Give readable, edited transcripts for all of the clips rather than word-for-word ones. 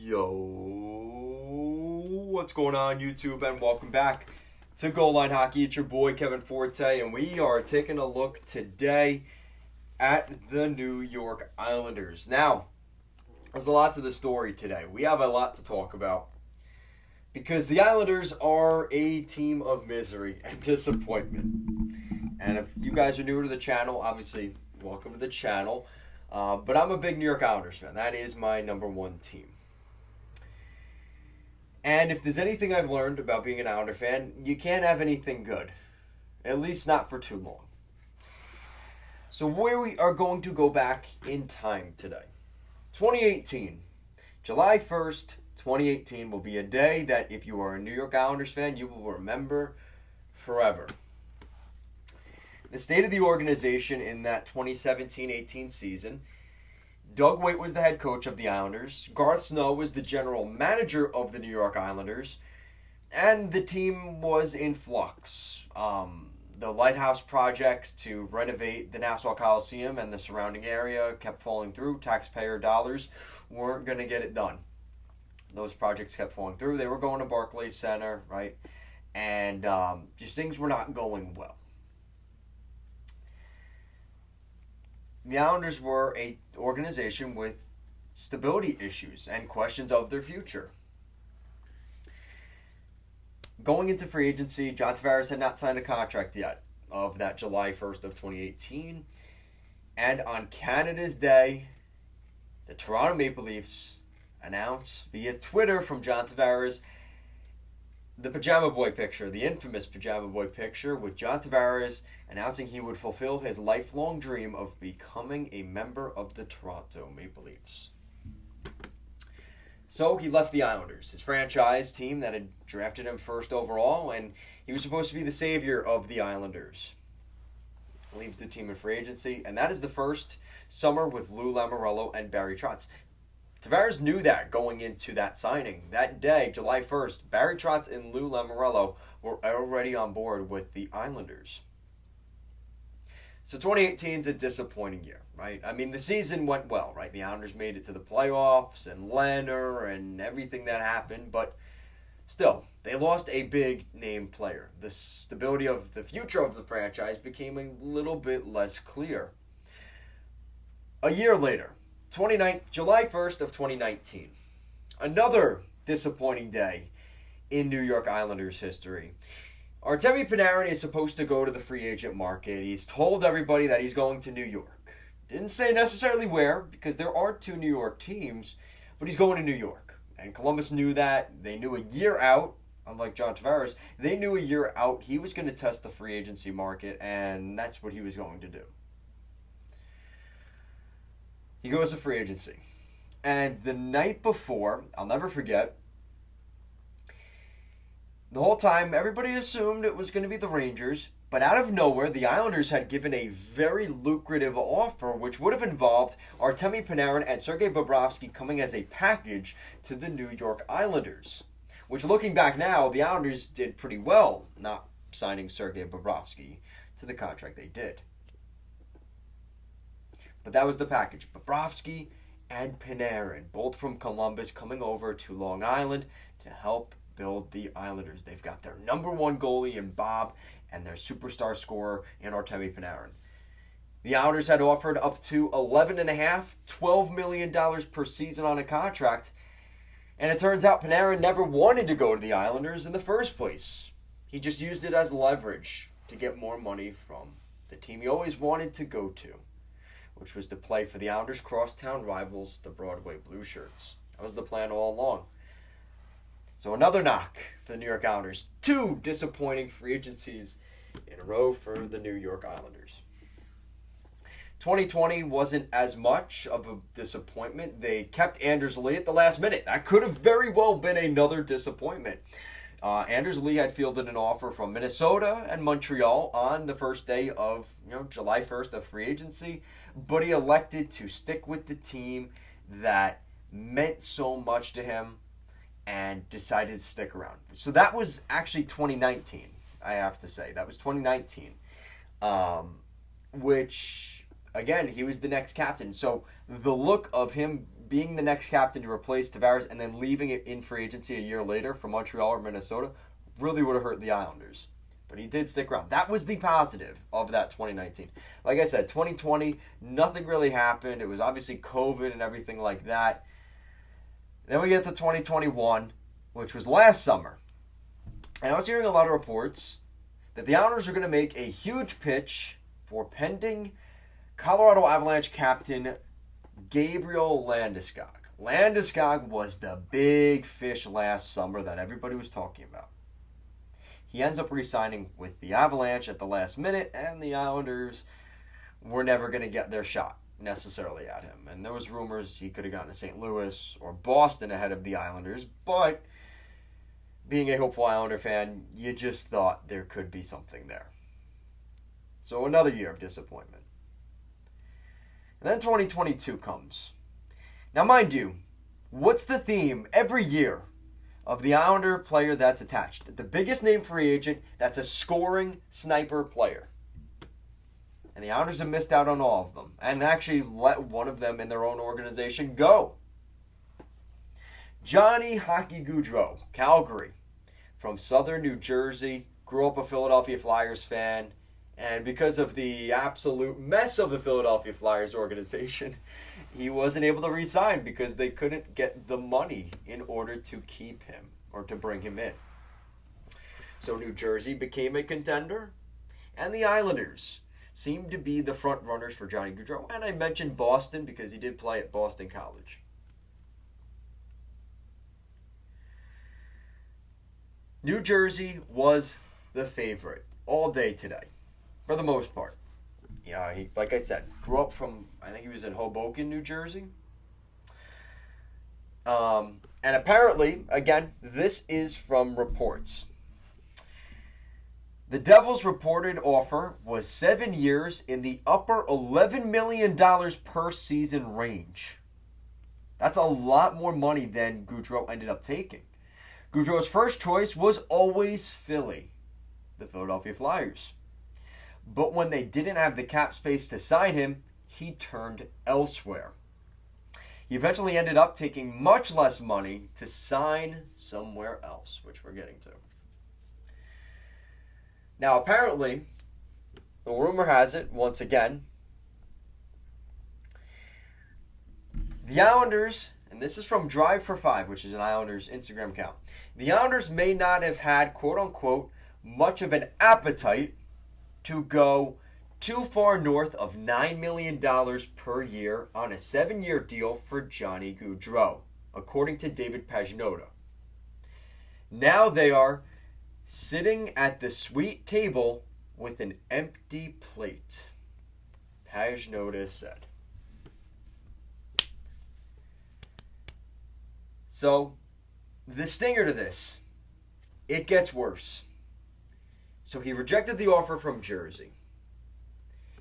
Yo, what's going on, YouTube, and welcome back to Goal Line Hockey. It's your boy Kevin Forte, and we are taking a look today at the New York Islanders. Now, there's a lot to the story today. We have a lot to talk about because the Islanders are a team of misery and disappointment. And if you guys are new to the channel, obviously, welcome to the channel. But I'm a big New York Islanders fan. That is my number one team. And if there's anything I've learned about being an Islander fan, you can't have anything good. At least not for too long. So we are going to go back in time today. 2018. July 1st, 2018 will be a day that if you are a New York Islanders fan, you will remember forever. The state of the organization in that 2017-18 season, Doug Weight was the head coach of the Islanders, Garth Snow was the general manager of the New York Islanders, and the team was in flux. The Lighthouse projects to renovate the Nassau Coliseum and the surrounding area kept falling through. Taxpayer dollars weren't going to get it done. Those projects kept falling through. They were going to Barclays Center, right? And just things were not going well. The Islanders were an organization with stability issues and questions of their future. Going into free agency, John Tavares had not signed a contract yet of that July 1st of 2018. And on Canada's Day, the Toronto Maple Leafs announced via Twitter from John Tavares the Pajama Boy picture, the infamous Pajama Boy picture with John Tavares announcing he would fulfill his lifelong dream of becoming a member of the Toronto Maple Leafs. So he left the Islanders, his franchise team that had drafted him first overall, and he was supposed to be the savior of the Islanders. Leaves the team in free agency, and that is the first summer with Lou Lamoriello and Barry Trotz. Tavares knew that going into that signing. That day, July 1st, Barry Trotz and Lou Lamoriello were already on board with the Islanders. So 2018 is a disappointing year, right? I mean, the season went well, right? The Islanders made it to the playoffs and Leonard and everything that happened, but still, they lost a big name player. The stability of the future of the franchise became a little bit less clear. A year later, July 1st of 2019. Another disappointing day in New York Islanders history. Artemi Panarin is supposed to go to the free agent market. He's told everybody that he's going to New York. Didn't say necessarily where, because there are two New York teams, but he's going to New York. And Columbus knew that. They knew a year out, unlike John Tavares, they knew a year out he was going to test the free agency market, and that's what he was going to do. He goes to free agency. And the night before, I'll never forget, the whole time everybody assumed it was going to be the Rangers, but out of nowhere, the Islanders had given a very lucrative offer, which would have involved Artemi Panarin and Sergei Bobrovsky coming as a package to the New York Islanders. Which, looking back now, the Islanders did pretty well not signing Sergei Bobrovsky to the contract they did. But that was the package. Bobrovsky and Panarin, both from Columbus, coming over to Long Island to help build the Islanders. They've got their number one goalie in Bob and their superstar scorer in Artemi Panarin. The Islanders had offered up to $11.5, $12 million per season on a contract. And it turns out Panarin never wanted to go to the Islanders in the first place. He just used it as leverage to get more money from the team he always wanted to go to, which was to play for the Islanders' crosstown rivals, the Broadway Blue Shirts. That was the plan all along. So another knock for the New York Islanders. Two disappointing free agencies in a row for the New York Islanders. 2020 wasn't as much of a disappointment. They kept Anders Lee at the last minute. That could have very well been another disappointment. Anders Lee had fielded an offer from Minnesota and Montreal on the first day of July 1st of free agency, but he elected to stick with the team that meant so much to him and decided to stick around. So that was actually 2019, I have to say. That was 2019, which, again, he was the next captain. So the look of him being the next captain to replace Tavares and then leaving it in free agency a year later from Montreal or Minnesota really would have hurt the Islanders. But he did stick around. That was the positive of that 2019. Like I said, 2020, nothing really happened. It was obviously COVID and everything like that. Then we get to 2021, which was last summer. And I was hearing a lot of reports that the Islanders are going to make a huge pitch for pending Colorado Avalanche captain Gabriel Landeskog. Landeskog was the big fish last summer that everybody was talking about. He ends up re-signing with the Avalanche at the last minute, and the Islanders were never going to get their shot necessarily at him. And there was rumors he could have gone to St. Louis or Boston ahead of the Islanders, but being a hopeful Islander fan, you just thought there could be something there. So another year of disappointment. And then 2022 comes. Now, mind you, what's the theme every year of the Islander player that's attached? The biggest name free agent that's a scoring sniper player. And the Islanders have missed out on all of them and actually let one of them in their own organization go. Johnny Hockey Gaudreau, Calgary, from southern New Jersey, grew up a Philadelphia Flyers fan, and because of the absolute mess of the Philadelphia Flyers organization, he wasn't able to re-sign because they couldn't get the money in order to keep him or to bring him in. So New Jersey became a contender, and the Islanders seemed to be the front runners for Johnny Gaudreau. And I mentioned Boston because he did play at Boston College. New Jersey was the favorite all day today, for the most part. Yeah, he, like I said, grew up from, I think he was in Hoboken, New Jersey. And apparently, again, this is from reports. The Devils' reported offer was 7 years in the upper $11 million per season range. That's a lot more money than Gaudreau ended up taking. Gaudreau's first choice was always Philly, the Philadelphia Flyers. But when they didn't have the cap space to sign him, he turned elsewhere. He eventually ended up taking much less money to sign somewhere else, which we're getting to. Now, apparently, the rumor has it, once again, the Islanders, and this is from Drive for Five, which is an Islanders Instagram account, the Islanders may not have had, quote-unquote, much of an appetite to go too far north of $9 million per year on a 7-year deal for Johnny Gaudreau, according to David Pagnotta. Now they are sitting at the sweet table with an empty plate, Pagnotta said. So, the stinger to this, it gets worse. So he rejected the offer from Jersey.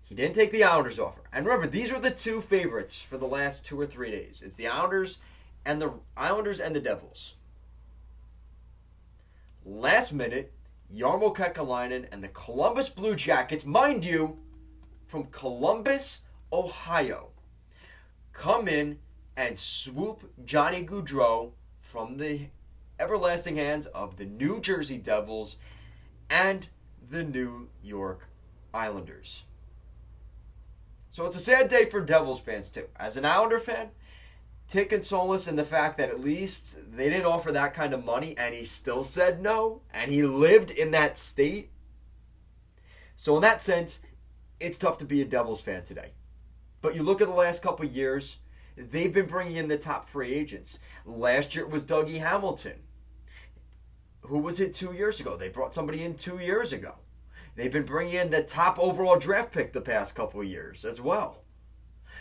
He didn't take the Islanders' offer. And remember, these were the two favorites for the last 2 or 3 days. It's the Islanders and the Devils. Last minute, Jarmo Kekalainen and the Columbus Blue Jackets, mind you, from Columbus, Ohio, come in and swoop Johnny Gaudreau from the everlasting hands of the New Jersey Devils and the New York Islanders. So it's a sad day for Devils fans too. As an Islander fan, take solace in the fact that at least they didn't offer that kind of money and he still said no, and he lived in that state. So in that sense, it's tough to be a Devils fan today. But you look at the last couple of years, they've been bringing in the top free agents. Last year it was Dougie Hamilton. Who was it 2 years ago? They brought somebody in 2 years ago. They've been bringing in the top overall draft pick the past couple of years as well.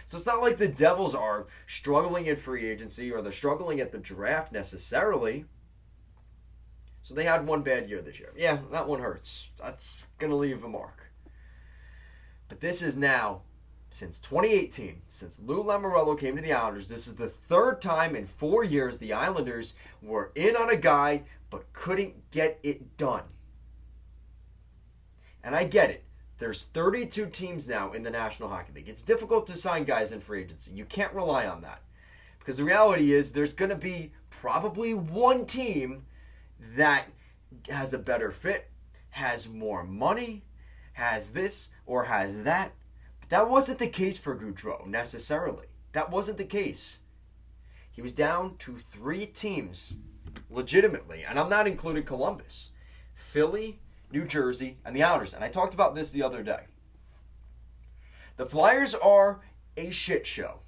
So it's not like the Devils are struggling in free agency or they're struggling at the draft necessarily. So they had one bad year this year. Yeah, that one hurts. That's going to leave a mark. But this is now, since 2018, since Lou Lamoriello came to the Islanders, this is the third time in 4 years the Islanders were in on a guy but couldn't get it done. And I get it. There's 32 teams now in the National Hockey League. It's difficult to sign guys in free agency. You can't rely on that. Because the reality is there's going to be probably one team that has a better fit, has more money, has this or has that. But that wasn't the case for Gaudreau necessarily. That wasn't the case. He was down to 3 teams legitimately, and I'm not including Columbus. Philly, New Jersey, and the Islanders. And I talked about this the other day. The Flyers are a shit show.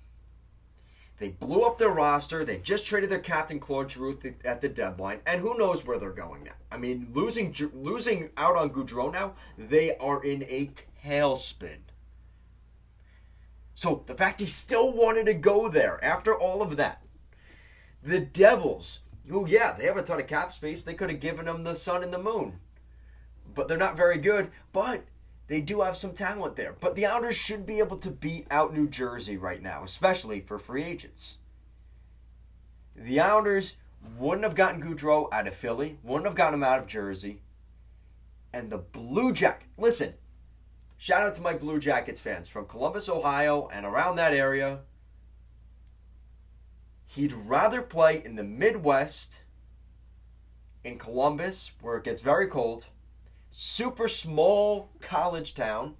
They blew up their roster. They just traded their captain, Claude Giroux, at the deadline. And who knows where they're going now. I mean, losing out on Gaudreau now, they are in a tailspin. So the fact he still wanted to go there after all of that. The Devils, who, yeah, they have a ton of cap space. They could have given them the sun and the moon. But they're not very good. But they do have some talent there. But the Islanders should be able to beat out New Jersey right now, especially for free agents. The Islanders wouldn't have gotten Gaudreau out of Philly, wouldn't have gotten him out of Jersey. And the Blue Jackets, listen, shout out to my Blue Jackets fans from Columbus, Ohio, and around that area. He'd rather play in the Midwest, in Columbus, where it gets very cold, super small college town,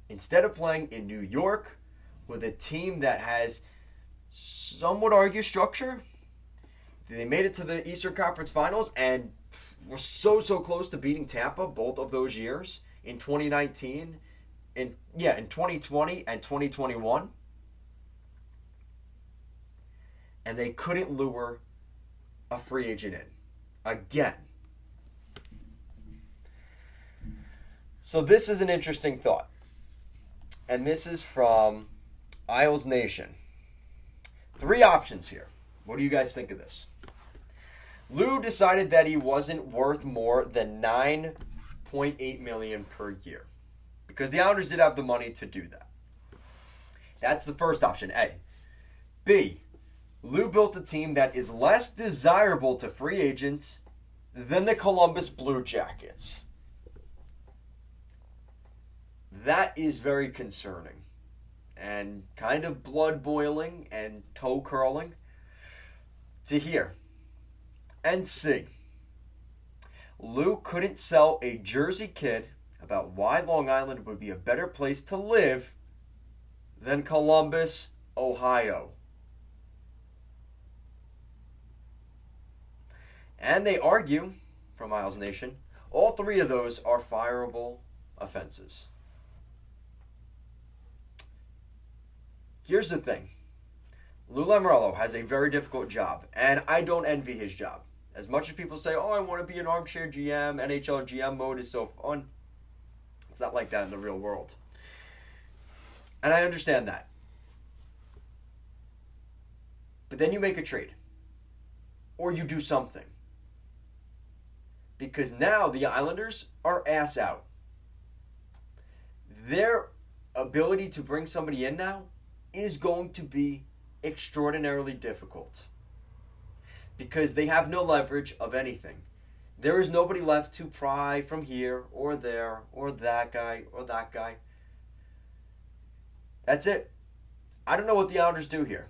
instead of playing in New York with a team that has, some would argue, structure. They made it to the Eastern Conference Finals and were so close to beating Tampa both of those years in 2019, in 2020 and 2021. And they couldn't lure a free agent in. Again. So this is an interesting thought. And this is from Isles Nation. 3 options here. What do you guys think of this? Lou decided that he wasn't worth more than $9.8 million per year. Because the Islanders did have the money to do that. That's the first option, A. B. Lou built a team that is less desirable to free agents than the Columbus Blue Jackets. That is very concerning and kind of blood boiling and toe curling to hear. And C. Lou couldn't sell a Jersey kid about why Long Island would be a better place to live than Columbus, Ohio. And they argue, from Isles Nation, all 3 of those are fireable offenses. Here's the thing. Lou Lamoriello has a very difficult job, and I don't envy his job. As much as people say, oh, I want to be an armchair GM, NHL GM mode is so fun. It's not like that in the real world. And I understand that. But then you make a trade. Or you do something. Because now the Islanders are ass out. Their ability to bring somebody in now is going to be extraordinarily difficult. Because they have no leverage of anything. There is nobody left to pry from here or there or that guy or that guy. That's it. I don't know what the Islanders do here.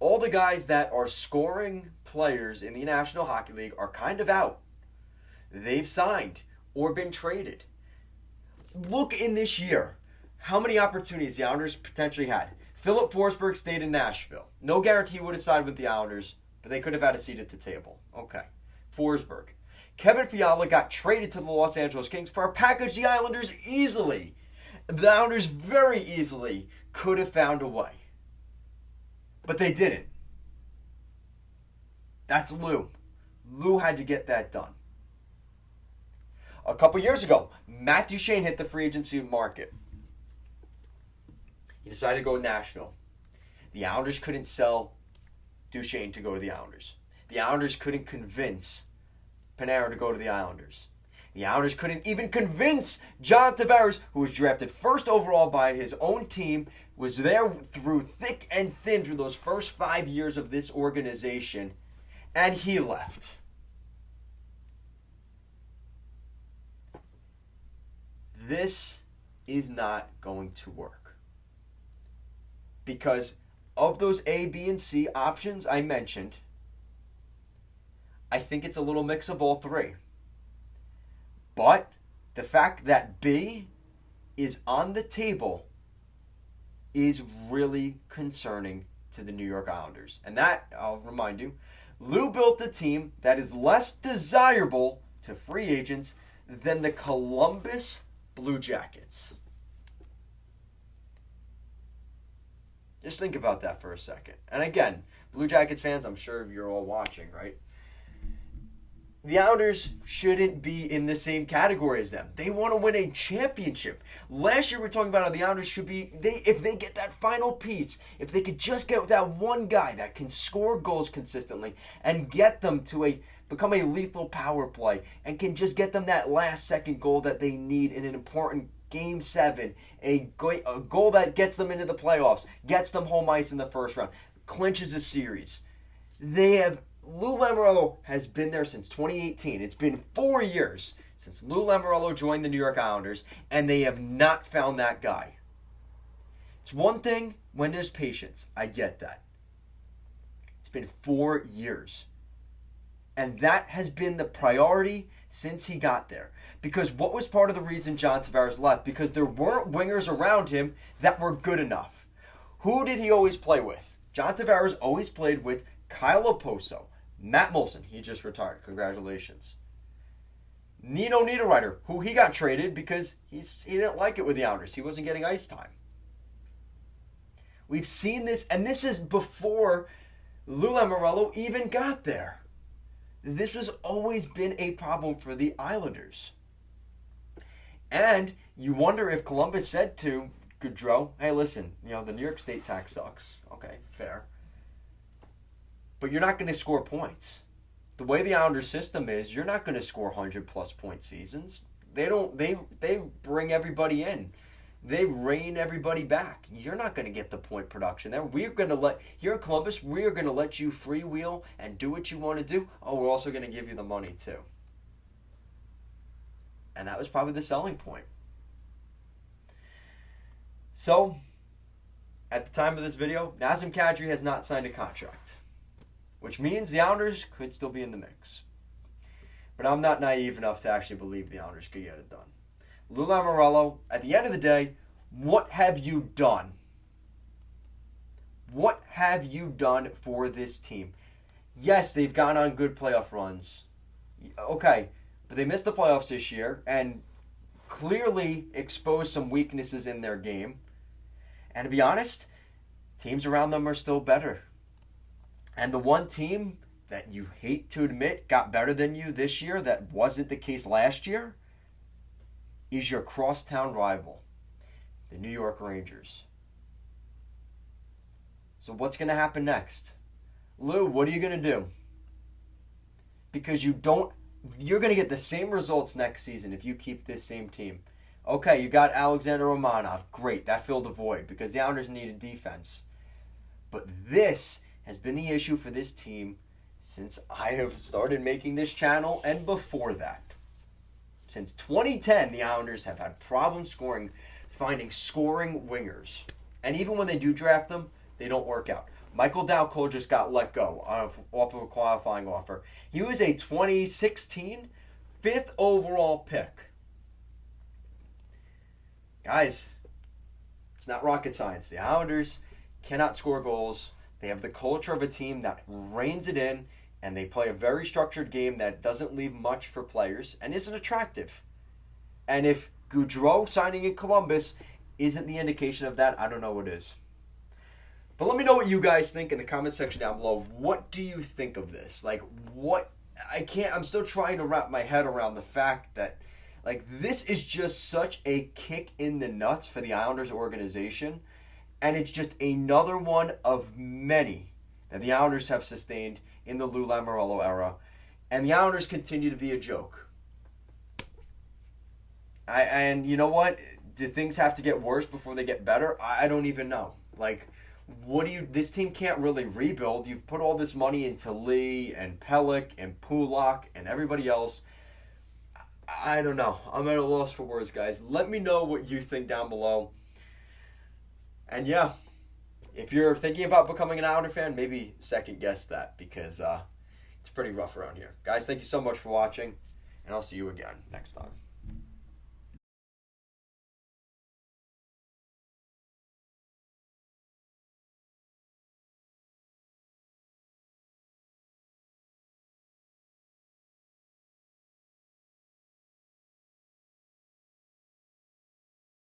All the guys that are scoring players in the National Hockey League are kind of out. They've signed or been traded. Look in this year. How many opportunities the Islanders potentially had? Philip Forsberg stayed in Nashville. No guarantee he would have signed with the Islanders, but they could have had a seat at the table. Okay. Forsberg. Kevin Fiala got traded to the Los Angeles Kings for a package the Islanders easily. The Islanders very easily could have found a way. But they didn't. That's Lou. Lou had to get that done. A couple years ago, Matt Duchene hit the free agency market. He decided to go to Nashville. The Islanders couldn't sell Duchene to go to the Islanders. The Islanders couldn't convince Panarin to go to the Islanders. The Islanders couldn't even convince John Tavares, who was drafted first overall by his own team, was there through thick and thin through those first 5 years of this organization, and he left. This is not going to work. because of those A, B, and C options I mentioned, I think it's a little mix of all three. But the fact that B is on the table is really concerning to the New York Islanders. And that, I'll remind you, Lou built a team that is less desirable to free agents than the Columbus Blue Jackets. Just think about that for a second. And again, Blue Jackets fans, I'm sure you're all watching, right? The Islanders shouldn't be in the same category as them. They want to win a championship. Last year we were talking about how the Islanders should be, if they get that final piece, if they could just get that one guy that can score goals consistently and get them to become a lethal power play and can just get them that last second goal that they need in an important Game 7, a goal that gets them into the playoffs, gets them home ice in the first round, clinches a series. Lou Lamoriello has been there since 2018. It's been 4 years since Lou Lamoriello joined the New York Islanders, and they have not found that guy. It's one thing when there's patience. I get that. It's been 4 years. And that has been the priority since he got there. Because what was part of the reason John Tavares left? Because there weren't wingers around him that were good enough. Who did he always play with? John Tavares always played with Kyle Oposo, Matt Molson, he just retired. Congratulations. Nino Niederreiter, who he got traded because he didn't like it with the Islanders. He wasn't getting ice time. We've seen this, and this is before Lou Lamoriello even got there. This has always been a problem for the Islanders. And you wonder if Columbus said to Gaudreau, hey, listen, the New York State tax sucks. Okay, fair. But you're not going to score points. The way the Islanders system is, you're not going to score 100-plus point seasons. They bring everybody in. They rein everybody back. You're not going to get the point production there. Here in Columbus, we're going to let you freewheel and do what you want to do. Oh, we're also going to give you the money too. And that was probably the selling point. So, at the time of this video, Nazem Kadri has not signed a contract, which means the Islanders could still be in the mix. But I'm not naive enough to actually believe the Islanders could get it done. Lou Lamoriello, at the end of the day, what have you done? What have you done for this team? Yes, they've gone on good playoff runs. Okay, but they missed the playoffs this year and clearly exposed some weaknesses in their game. And to be honest, teams around them are still better. And the one team that you hate to admit got better than you this year, that wasn't the case last year, is your crosstown rival, the New York Rangers. So what's going to happen next? Lou, what are you going to do? Because you're going to get the same results next season if you keep this same team. Okay, you got Alexander Romanov. Great, that filled the void because the Islanders needed defense. But this has been the issue for this team since I have started making this channel and before that. Since 2010, the Islanders have had problems finding scoring wingers. And even when they do draft them, they don't work out. Michael Dowcole just got let go off of a qualifying offer. He was a 2016 5th overall pick. Guys, it's not rocket science. The Islanders cannot score goals. They have the culture of a team that reins it in, and they play a very structured game that doesn't leave much for players and isn't attractive. And if Gaudreau signing in Columbus isn't the indication of that, I don't know what is. But let me know what you guys think in the comment section down below. What do you think of this? I'm still trying to wrap my head around the fact that this is just such a kick in the nuts for the Islanders organization. And it's just another one of many that the Islanders have sustained in the Lou Lamoriello era. And the Islanders continue to be a joke. And you know what? Do things have to get worse before they get better? I don't even know. This team can't really rebuild. You've put all this money into Lee and Pelech and Pulak and everybody else. I don't know. I'm at a loss for words, guys. Let me know what you think down below. And yeah, if you're thinking about becoming an Islander fan, maybe second guess that because it's pretty rough around here. Guys, thank you so much for watching, and I'll see you again next time.